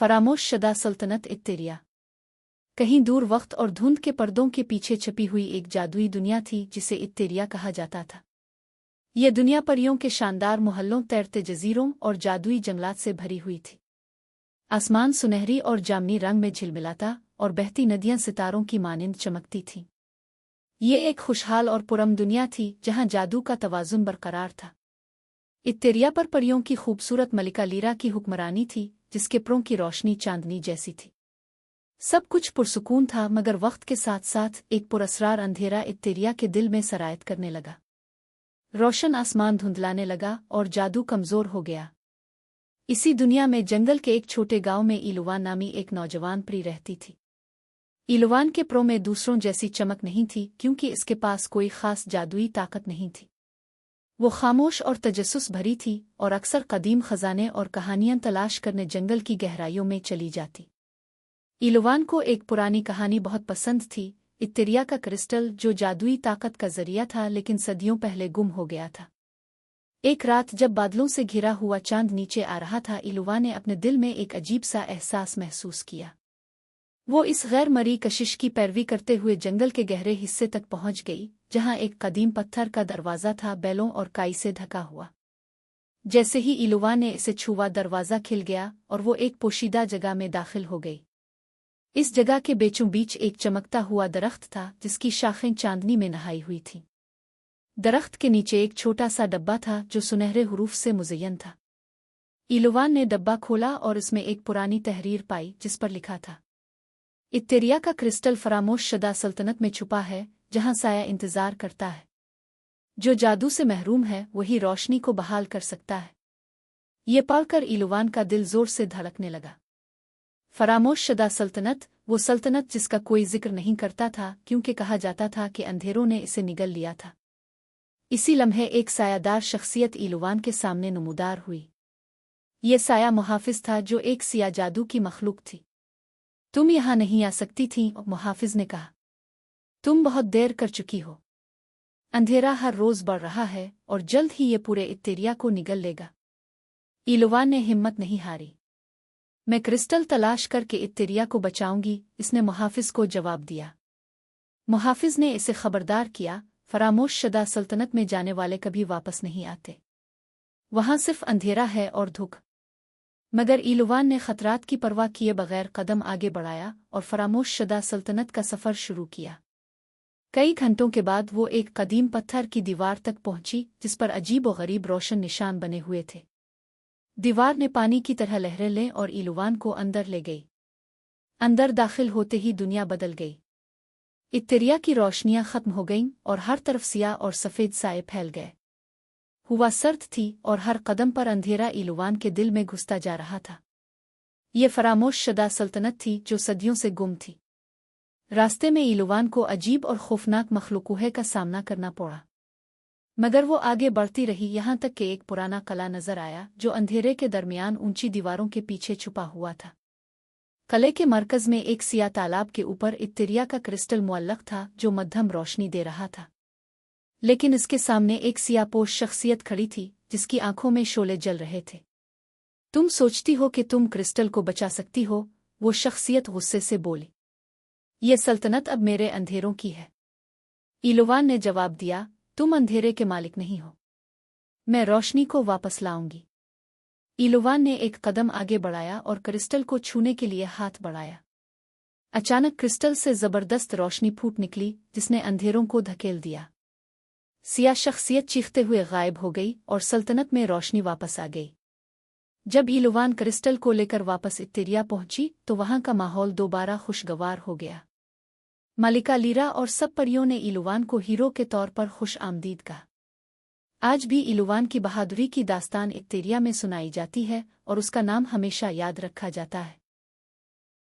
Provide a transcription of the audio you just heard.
फरामोश शदा सल्तनत इत्तेरिया। कहीं दूर वक्त और धुंध के पर्दों के पीछे छपी हुई एक जादुई दुनिया थी जिसे इत्तेरिया कहा जाता था। यह दुनिया परियों के शानदार मोहल्लों, तैरते जजीरों और जादुई जंगलात से भरी हुई थी। आसमान सुनहरी और जामनी रंग में झिलमिलाता और बहती नदियां सितारों की मानिंद चमकती थीं। ये एक खुशहाल और पुरम दुनिया थी जहां जादू का तवाज़ुन बरकरार था। इत्तेरिया पर परियों की खूबसूरत मलिका लीरा की हुक्मरानी थी, जिसके परों की रोशनी चांदनी जैसी थी। सब कुछ पुरसुकून था, मगर वक्त के साथ साथ एक पुरअसरार अंधेरा इत्तेरिया के दिल में सरायत करने लगा। रोशन आसमान धुंधलाने लगा और जादू कमजोर हो गया। इसी दुनिया में जंगल के एक छोटे गांव में इलुवान नामी एक नौजवान परी रहती थी। इलुवान के परों में दूसरों जैसी चमक नहीं थी, क्योंकि इसके पास कोई खास जादुई ताकत नहीं थी। वो खामोश और तजस्सुस भरी थी और अक्सर कदीम खजाने और कहानियां तलाश करने जंगल की गहराइयों में चली जाती। इलुवान को एक पुरानी कहानी बहुत पसंद थी, इत्तेरिया का क्रिस्टल, जो जादुई ताकत का जरिया था लेकिन सदियों पहले गुम हो गया था। एक रात जब बादलों से घिरा हुआ चांद नीचे आ रहा था, इलुवान ने अपने दिल में एक अजीब सा एहसास महसूस किया। वो इस गैर मरी कशिश की पैरवी करते हुए जंगल के गहरे हिस्से तक पहुंच गई, जहां एक कदीम पत्थर का दरवाज़ा था, बैलों और काई से ढका हुआ। जैसे ही इलुवान ने इसे छुआ, दरवाज़ा खिल गया और वो एक पोशीदा जगह में दाखिल हो गई। इस जगह के बीचों बीच एक चमकता हुआ दरख्त था, जिसकी शाखें चांदनी में नहाई हुई थीं। दरख्त के नीचे एक छोटा सा डब्बा था जो सुनहरे हुरूफ से मुज़य्यन था। इलुवान ने डब्बा खोला और इसमें एक पुरानी तहरीर पाई, जिस पर लिखा था, इत्तेरिया का क्रिस्टल फरामोश शदा सल्तनत में छुपा है, जहां साया इंतजार करता है। जो जादू से महरूम है वही रोशनी को बहाल कर सकता है। ये पढ़कर इलुवान का दिल जोर से धड़कने लगा। फरामोश शदा सल्तनत, वो सल्तनत जिसका कोई जिक्र नहीं करता था, क्योंकि कहा जाता था कि अंधेरों ने इसे निगल लिया था। इसी लम्हे एक सायादार शख्सियत इलुवान के सामने नमूदार हुई। ये साया मुहाफिज था, जो एक सिया जादू की मखलूक थी। तुम यहाँ नहीं आ सकती थी, मुहाफिज ने कहा। तुम बहुत देर कर चुकी हो। अंधेरा हर रोज बढ़ रहा है और जल्द ही ये पूरे इत्तेरिया को निगल लेगा। इलुवान ने हिम्मत नहीं हारी। मैं क्रिस्टल तलाश करके इत्तेरिया को बचाऊंगी, इसने मुहाफिज को जवाब दिया। मुहाफिज ने इसे खबरदार किया, फरामोश शदा सल्तनत में जाने वाले कभी वापस नहीं आते। वहां सिर्फ अंधेरा है और धुक। मगर इलुवान ने खतरात की परवाह किए बगैर कदम आगे बढ़ाया और फरामोश शदा सल्तनत का सफ़र शुरू किया। कई घंटों के बाद वो एक कदीम पत्थर की दीवार तक पहुंची, जिस पर अजीब व गरीब रोशन निशान बने हुए थे। दीवार ने पानी की तरह लहरें लें और इलुवान को अंदर ले गई। अंदर दाखिल होते ही दुनिया बदल गई। इत्तेरिया की रोशनियां खत्म हो गईं और हर तरफ सियाह और सफ़ेद साए फैल गए। हुआ सर्द थी और हर कदम पर अंधेरा इलुवान के दिल में घुसता जा रहा था। ये फरामोश शदा सल्तनत थी जो सदियों से गुम थी। रास्ते में इलुवान को अजीब और खौफनाक मखलूक़ों का सामना करना पड़ा, मगर वो आगे बढ़ती रही, यहाँ तक कि एक पुराना किला नजर आया जो अंधेरे के दरमियान ऊंची दीवारों के पीछे छुपा हुआ था। किले के मरकज में एक सिया तालाब के ऊपर इत्तेरिया का क्रिस्टल मुअल्लक था, जो मध्यम रोशनी दे रहा था। लेकिन इसके सामने एक सियापोश शख्सियत खड़ी थी, जिसकी आंखों में शोले जल रहे थे। तुम सोचती हो कि तुम क्रिस्टल को बचा सकती हो? वो शख्सियत गुस्से से बोली। ये सल्तनत अब मेरे अंधेरों की है। इलुवान ने जवाब दिया, तुम अंधेरे के मालिक नहीं हो। मैं रोशनी को वापस लाऊंगी। इलुवान ने एक कदम आगे बढ़ाया और क्रिस्टल को छूने के लिए हाथ बढ़ाया। अचानक क्रिस्टल से जबरदस्त रोशनी फूट निकली, जिसने अंधेरों को धकेल दिया। सिया शख्सियत चीखते हुए गायब हो गई और सल्तनत में रोशनी वापस आ गई। जब इलुवान क्रिस्टल को लेकर वापस इत्तेरिया पहुंची तो वहां का माहौल दोबारा खुशगवार हो गया। मलिका लीरा और सब परियों ने इलुवान को हीरो के तौर पर खुश आमदीद कहा। आज भी इलुवान की बहादुरी की दास्तान इत्तेरिया में सुनाई जाती है और उसका नाम हमेशा याद रखा जाता है।